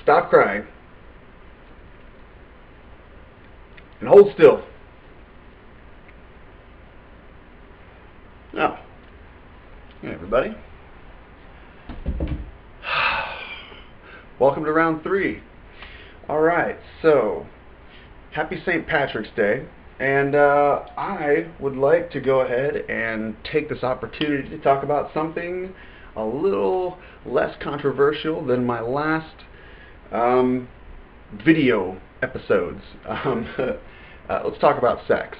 Stop crying. And hold still. Now, hey everybody. Welcome to round 3. Alright, so, happy St. Patrick's Day. And I would like to go ahead and take this opportunity to talk about something a little less controversial than my last video episodes. Let's talk about sex.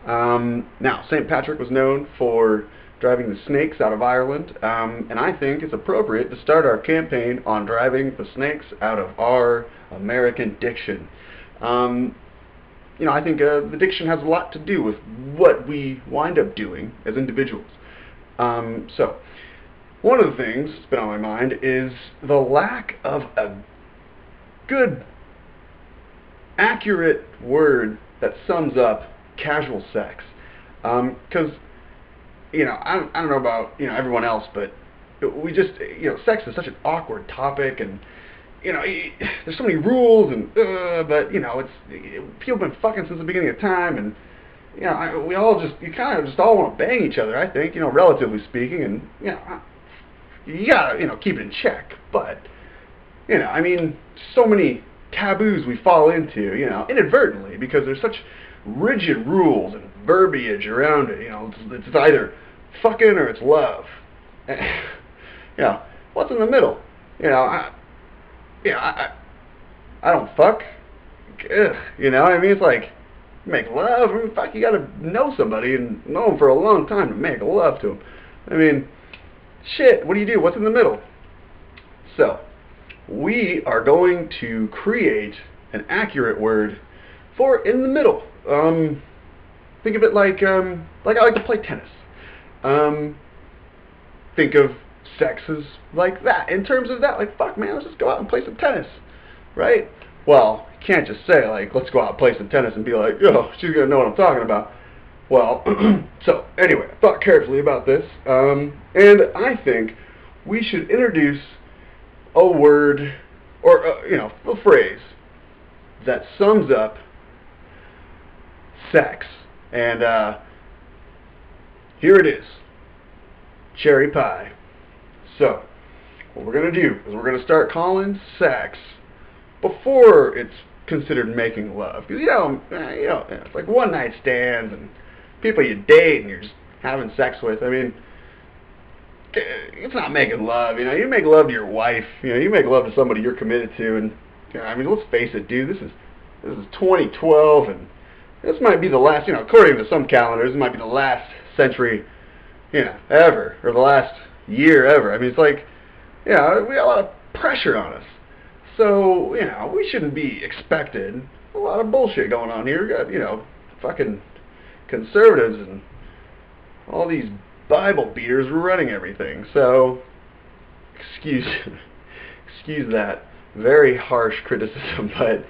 Now, St. Patrick was known for driving the snakes out of Ireland, and I think it's appropriate to start our campaign on driving the snakes out of our American diction. I think the diction has a lot to do with what we wind up doing as individuals. So, one of the things that's been on my mind is the lack of a good, accurate word that sums up casual sex. Because, I don't know about, everyone else, but we just, sex is such an awkward topic, and there's so many rules, and but people have been fucking since the beginning of time, and we all just kind of all want to bang each other. I think, relatively speaking, and you gotta keep it in check. But so many taboos we fall into, inadvertently, because there's such rigid rules and verbiage around it. It's either fucking or it's love. What's in the middle? I don't fuck. Ugh, it's like, make love. Fuck, you gotta know somebody and know them for a long time to make love to them. Shit, what do you do? What's in the middle? So, we are going to create an accurate word for in the middle. Think of it like I like to play tennis. Think of sex as like that. In terms of that, like, fuck, man, let's just go out and play some tennis, right? Well, you can't just say, like, let's go out and play some tennis and be like, oh, she's going to know what I'm talking about. Well, so, anyway, I thought carefully about this, and I think we should introduce a word, or, a phrase that sums up sex. And, here it is. Cherry pie. So, what we're going to do is we're going to start calling sex before it's considered making love. Because, it's like one night stands and people you date and you're just having sex with. It's not making love. You make love to your wife. You make love to somebody you're committed to. And, let's face it, dude, this is 2012, and this might be the last, according to some calendars, it might be the last century, ever, or the last year ever. It's like, we got a lot of pressure on us. So, we shouldn't be expected. A lot of bullshit going on here. We got, fucking conservatives and all these Bible beaters running everything. So, excuse that very harsh criticism, but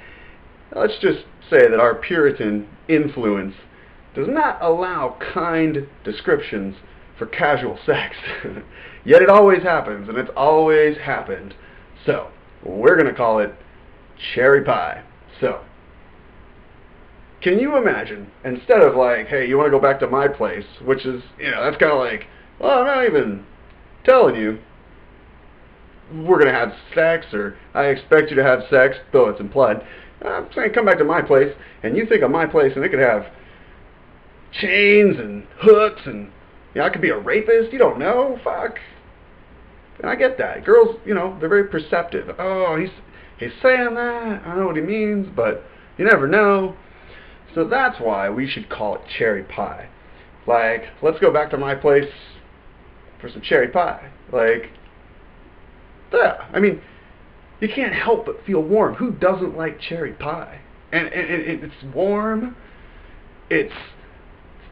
let's just say that our Puritan influence does not allow kind descriptions for casual sex. Yet it always happens, and it's always happened. So, we're going to call it cherry pie. So, can you imagine, instead of like, hey, you want to go back to my place, which is, that's kind of like, well, I'm not even telling you we're going to have sex, or I expect you to have sex, though it's implied. I'm saying come back to my place, and you think of my place, and it could have chains and hooks, and I could be a rapist. You don't know. Fuck. And I get that. Girls, they're very perceptive. Oh, he's saying that. I don't know what he means, but you never know. So that's why we should call it cherry pie. Like, let's go back to my place for some cherry pie. Like, yeah. You can't help but feel warm. Who doesn't like cherry pie? And it's warm. It's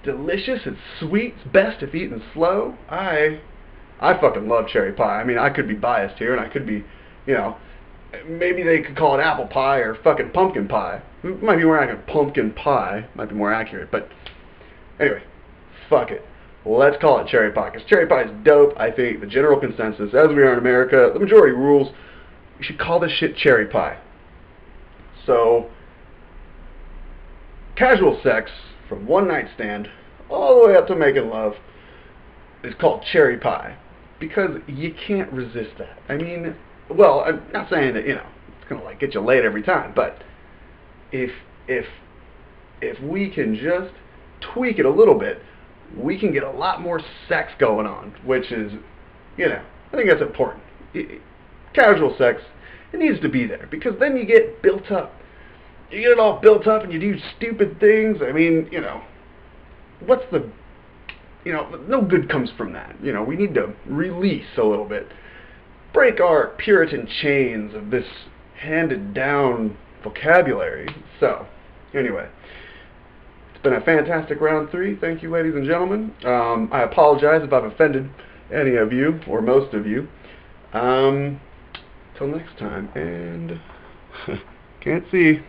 delicious. It's sweet. It's best if eaten slow. I fucking love cherry pie. I could be biased here, and I could be, maybe they could call it apple pie or fucking pumpkin pie. It might be more accurate. Pumpkin pie might be more accurate. But anyway, fuck it. Let's call it cherry pie, because cherry pie is dope. I think the general consensus, as we are in America, the majority rules. you should call this shit cherry pie. So, casual sex from one night stand all the way up to making love is called cherry pie because you can't resist that. I mean, well, I'm not saying that, it's gonna like get you laid every time, but if we can just tweak it a little bit, we can get a lot more sex going on, which is, I think that's important. Casual sex, it needs to be there because then you get built up. You get it all built up and you do stupid things. I mean, what's the, no good comes from that. We need to release a little bit. Break our Puritan chains of this handed down vocabulary. So, anyway, it's been a fantastic round 3. Thank you, ladies and gentlemen. I apologize if I've offended any of you or most of you. Till next time, and can't see.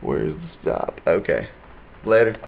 Where's the stop? Okay. Later.